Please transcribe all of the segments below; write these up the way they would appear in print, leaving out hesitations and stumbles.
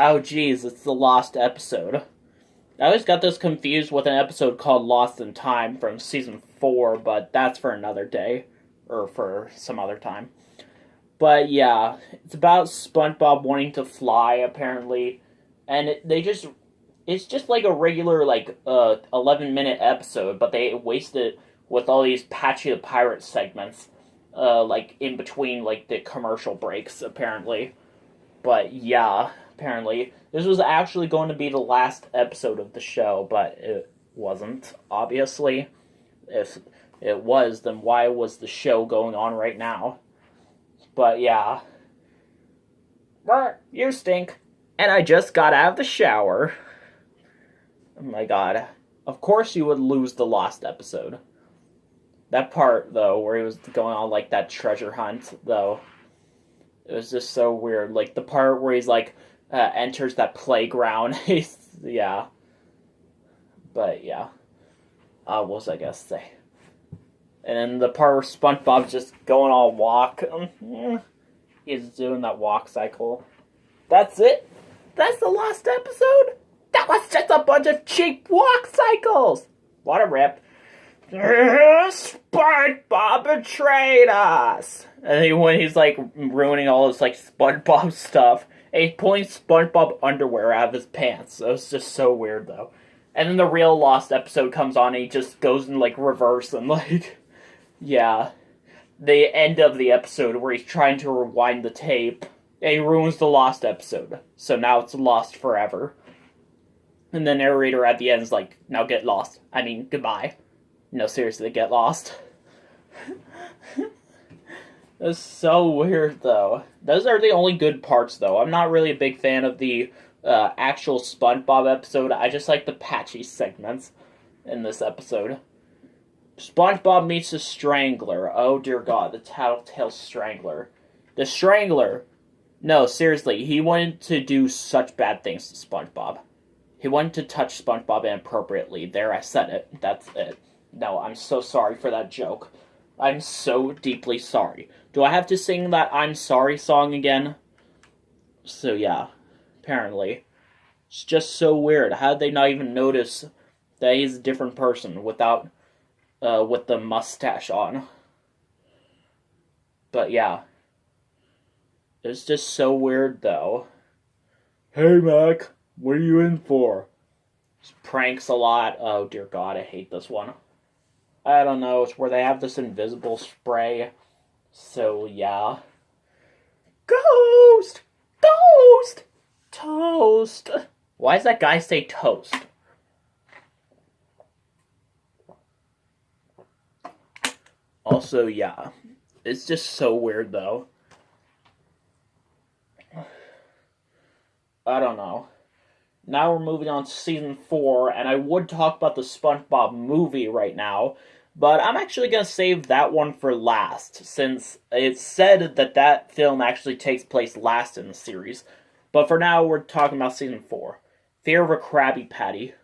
Oh, geez, it's the Lost episode. I always got this confused with an episode called Lost in Time from season 4, but that's for another day. Or for some other time. But yeah, it's about SpongeBob wanting to fly, apparently. And it's just like a regular, 11-minute episode, but they wasted it with all these Patchy the Pirate segments, in between, the commercial breaks, apparently. But yeah, apparently. This was actually going to be the last episode of the show, but it wasn't, obviously. If it was, then why was the show going on right now? But yeah. You stink. And I just got out of the shower. Oh my god. Of course you would lose the Lost episode. That part, though, where he was going on, that treasure hunt, though, it was just so weird. The part where he's, enters that playground. Yeah. But, yeah. What was I gonna say? And then the part where SpongeBob's just going on a walk. He's doing that walk cycle. That's it? That's the Lost episode? That was just a bunch of cheap walk cycles! What a rip. SpongeBob betrayed us! And then when he's, ruining all this, SpongeBob stuff, and he's pulling SpongeBob underwear out of his pants. That was just so weird, though. And then the real Lost episode comes on, and he just goes in, reverse, and, yeah. The end of the episode where he's trying to rewind the tape, and he ruins the Lost episode. So now it's lost forever. And the narrator at the end is like, now get lost. I mean, goodbye. No, seriously, get lost. That's so weird, though. Those are the only good parts, though. I'm not really a big fan of the actual SpongeBob episode. I just like the Patchy segments in this episode. SpongeBob meets the Strangler. Oh, dear God, the Tattletale Strangler. The Strangler. No, seriously, he wanted to do such bad things to SpongeBob. He wanted to touch SpongeBob inappropriately. There, I said it. That's it. No, I'm so sorry for that joke. I'm so deeply sorry. Do I have to sing that I'm sorry song again? So, yeah. Apparently. It's just so weird. How did they not even notice that he's a different person without, with the mustache on? But, yeah. It's just so weird, though. Hey, Mac. What are you in for? Just pranks a lot. Oh, dear God, I hate this one. I don't know, it's where they have this invisible spray. So, yeah. Ghost! Toast! Toast! Why does that guy say toast? Also, yeah. It's just so weird, though. I don't know. Now we're moving on to season 4, and I would talk about the SpongeBob movie right now, but I'm actually going to save that one for last, since it's said that that film actually takes place last in the series. But for now, we're talking about season 4. Fear of a Krabby Patty.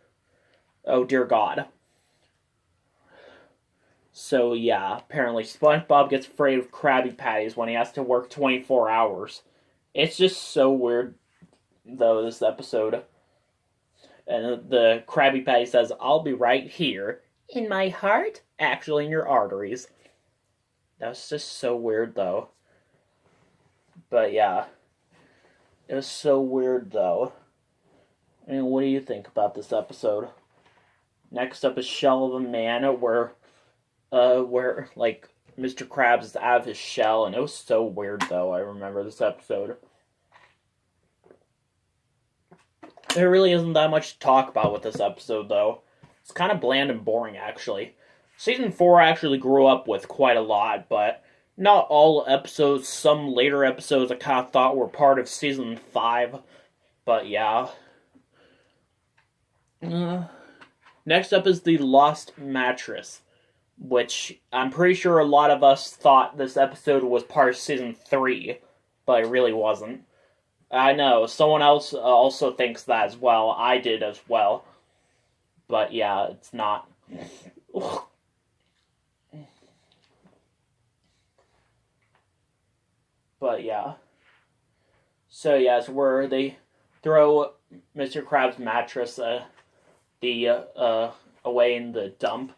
Oh, dear God. So, yeah, apparently SpongeBob gets afraid of Krabby Patties when he has to work 24 hours. It's just so weird, though, this episode. And the Krabby Patty says, I'll be right here. In my heart? Actually, in your arteries. That was just so weird, though. But, yeah. It was so weird, though. I mean, what do you think about this episode? Next up is Shell of a Man, where Mr. Krabs is out of his shell, and it was so weird, though. I remember this episode. There really isn't that much to talk about with this episode, though. It's kind of bland and boring, actually. Season 4 I actually grew up with quite a lot, but not all episodes. Some later episodes I kind of thought were part of Season 5. But yeah. Next up is the Lost Mattress, which I'm pretty sure a lot of us thought this episode was part of Season 3, but it really wasn't. I know, someone else also thinks that as well. I did as well. But yeah, it's not. But yeah. So yeah, it's where they throw Mr. Krabs' mattress away in the dump.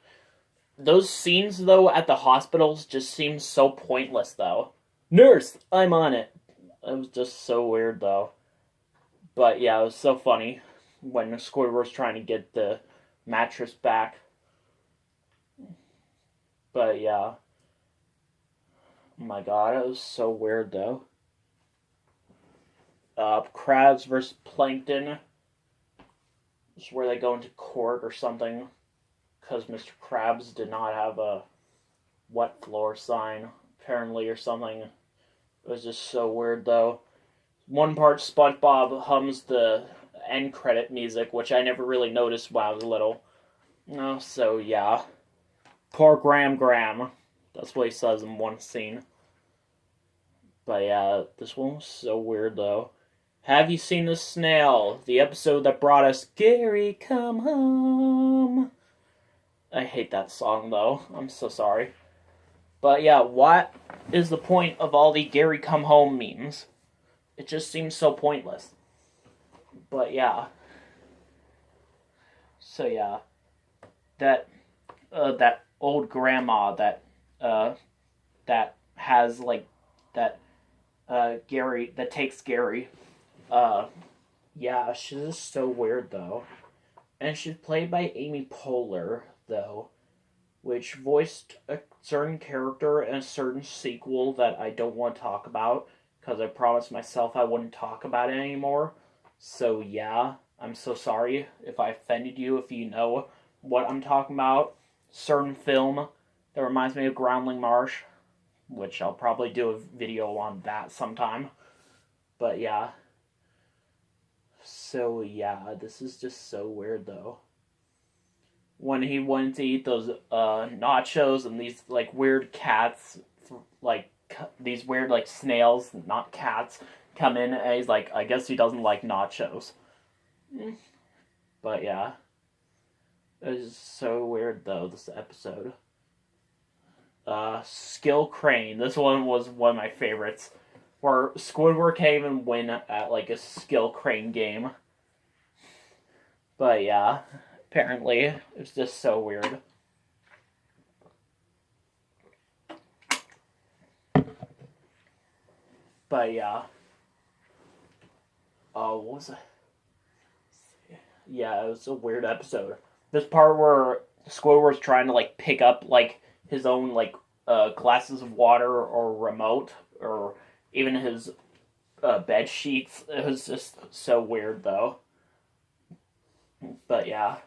Those scenes, though, at the hospitals just seem so pointless, though. Nurse, I'm on it. It was just so weird, though. But yeah, it was so funny when Squidward's trying to get the mattress back. But yeah. Oh my god, it was so weird, though. Krabs versus Plankton. This is where they go into court or something. Because Mr. Krabs did not have a wet floor sign, apparently, or something. It was just so weird, though. One part, SpongeBob hums the end credit music, which I never really noticed when I was little. So, yeah. Poor Graham. That's what he says in one scene. But yeah, this one was so weird, though. Have you seen the snail? The episode that brought us Gary, come home. I hate that song, though. I'm so sorry. But yeah, what is the point of all the Gary come home memes? It just seems so pointless. But yeah. So yeah. That old grandma that has, like, that Gary, that takes Gary. Yeah, she's just so weird, though. And she's played by Amy Poehler, though, which voiced a certain character in a certain sequel that I don't want to talk about, because I promised myself I wouldn't talk about it anymore. So yeah, I'm so sorry if I offended you, if you know what I'm talking about. Certain film that reminds me of Groundling Marsh, which I'll probably do a video on that sometime. But yeah. So yeah, this is just so weird, though. When he went to eat those nachos and these, like, weird cats, like, these weird, like, snails, not cats, come in, and he's like, I guess he doesn't like nachos. But yeah. It was so weird, though, this episode. Skill Crane. This one was one of my favorites. Where Squidward can't even win at, like, a Skill Crane game. But yeah, apparently, it was just so weird. But yeah. What was it? Yeah, it was a weird episode. This part where Squidward's trying to, like, pick up, like, his own, like, glasses of water or remote, or even his bed sheets. It was just so weird, though. But yeah.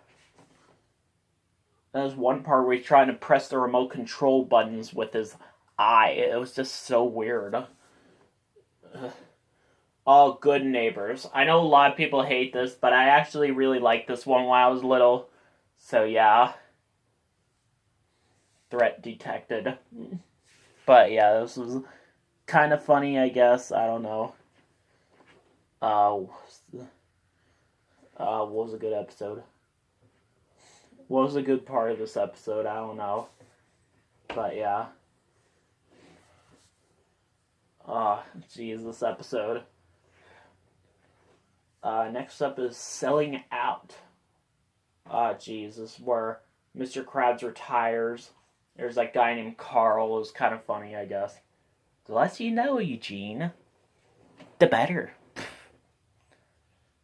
There's one part where he's trying to press the remote control buttons with his eye. It was just so weird. All Good Neighbors. I know a lot of people hate this, but I actually really liked this one when I was little. So yeah. Threat detected. But yeah, this was kind of funny, I guess. I don't know. What was a good episode? What was a good part of this episode? I don't know. But yeah. Geez, this episode. Next up is Selling Out. Geez, this is where Mr. Krabs retires. There's that guy named Carl. It was kind of funny, I guess. The less you know, Eugene, the better.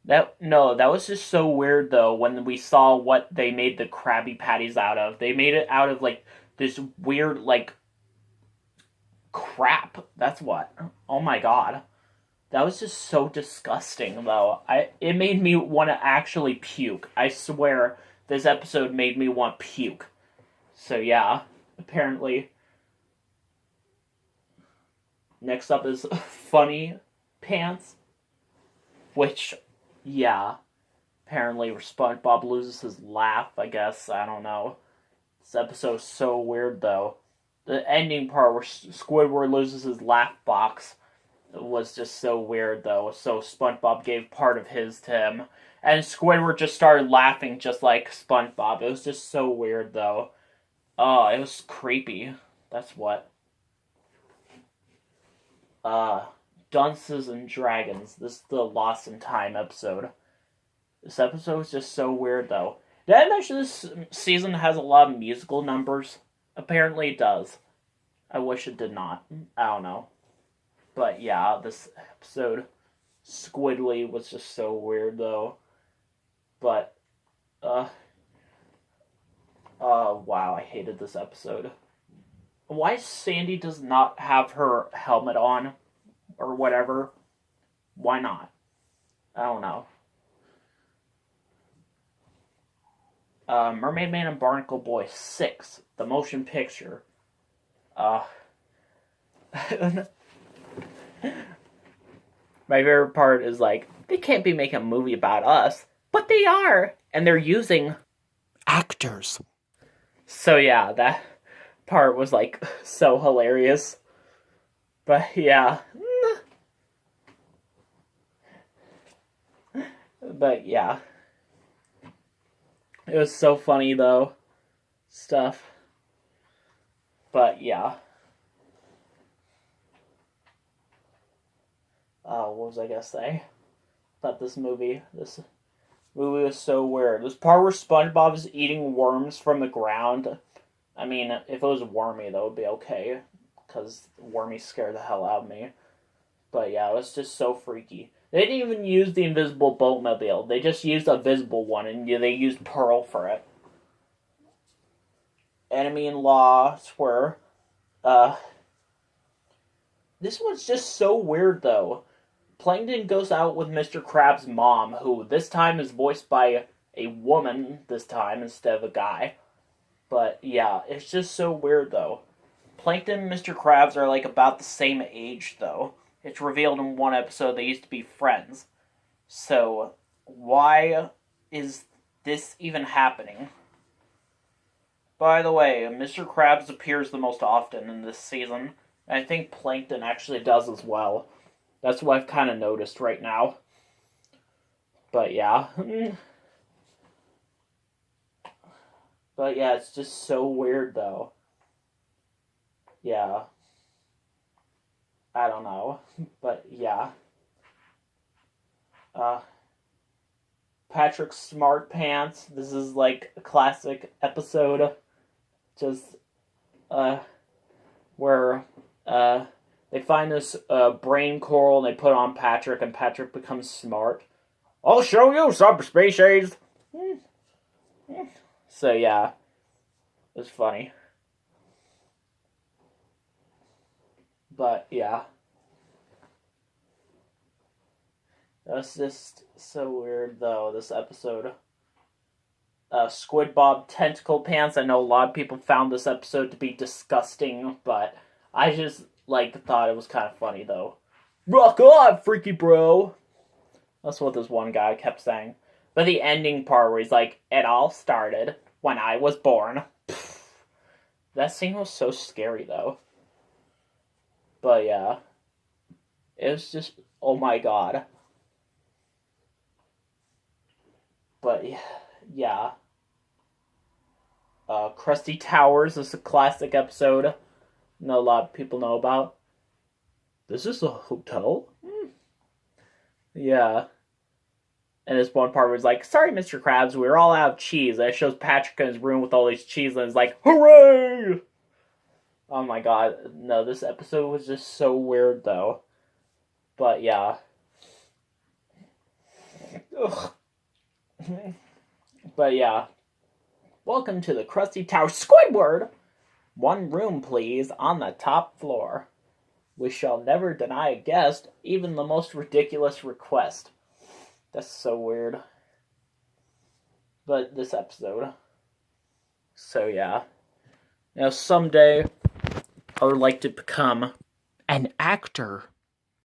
That was just so weird, though, when we saw what they made the Krabby Patties out of. They made it out of, like, this weird, like, crap. That's what. Oh my god. That was just so disgusting, though. It made me want to actually puke. I swear, this episode made me want puke. So yeah, apparently. Next up is Funny Pants, which, yeah, apparently SpongeBob loses his laugh, I guess. I don't know. This episode's so weird, though. The ending part where Squidward loses his laugh box was just so weird, though. So SpongeBob gave part of his to him, and Squidward just started laughing just like SpongeBob. It was just so weird, though. Oh, it was creepy. That's what. Dunces and Dragons. This is the Lost in Time episode. This episode is just so weird, though. Did I mention this season has a lot of musical numbers? Apparently it does. I wish it did not. I don't know. But yeah, this episode, Squidly, was just so weird, though. But, wow, I hated this episode. Why Sandy does not have her helmet on, or whatever? Why not? I don't know. Mermaid Man and Barnacle Boy 6, the motion picture. My favorite part is like, they can't be making a movie about us, but they are, and they're using actors. So yeah, that part was like so hilarious. But yeah. But yeah. It was so funny though. Stuff. But yeah. What was I gonna say? About this movie. This movie was so weird. This part where SpongeBob is eating worms from the ground. I mean, if it was Wormy, that would be okay. Because Wormy scared the hell out of me. But yeah, it was just so freaky. They didn't even use the invisible boatmobile. They just used a visible one, and they used Pearl for it. Enemy-in-law, swear. This one's just so weird, though. Plankton goes out with Mr. Krabs' mom, who this time is voiced by a woman this time instead of a guy. But yeah, it's just so weird, though. Plankton and Mr. Krabs are like about the same age, though. It's revealed in one episode they used to be friends. So, why is this even happening? By the way, Mr. Krabs appears the most often in this season. And I think Plankton actually does as well. That's what I've kind of noticed right now. But yeah. But yeah, it's just so weird, though. Yeah. I don't know. But yeah. Patrick Smart Pants. This is like a classic episode. Just, where, they find this, brain coral and they put it on Patrick and Patrick becomes smart. I'll show you, subspecies! So yeah. It was funny. But, yeah. That's just so weird, though, this episode. SquidBob Tentacle Pants. I know a lot of people found this episode to be disgusting, but I just, thought it was kind of funny, though. Rock on, freaky bro! That's what this one guy kept saying. But the ending part where he's like, it all started when I was born. Pfft. That scene was so scary, though. But yeah, it was just, oh my god. But yeah. Krusty Towers is a classic episode. Not a lot of people know about. This is a hotel? Yeah. And this one part was like, sorry, Mr. Krabs, we were all out of cheese. And it shows Patrick in his room with all these cheese, and it's like, hooray! Oh my god, no, this episode was just so weird, though. But, yeah. Ugh. But, yeah. Welcome to the Krusty Tower. Squidward! One room, please, on the top floor. We shall never deny a guest, even the most ridiculous request. That's so weird. But this episode. So, yeah. Now, someday I would like to become an actor.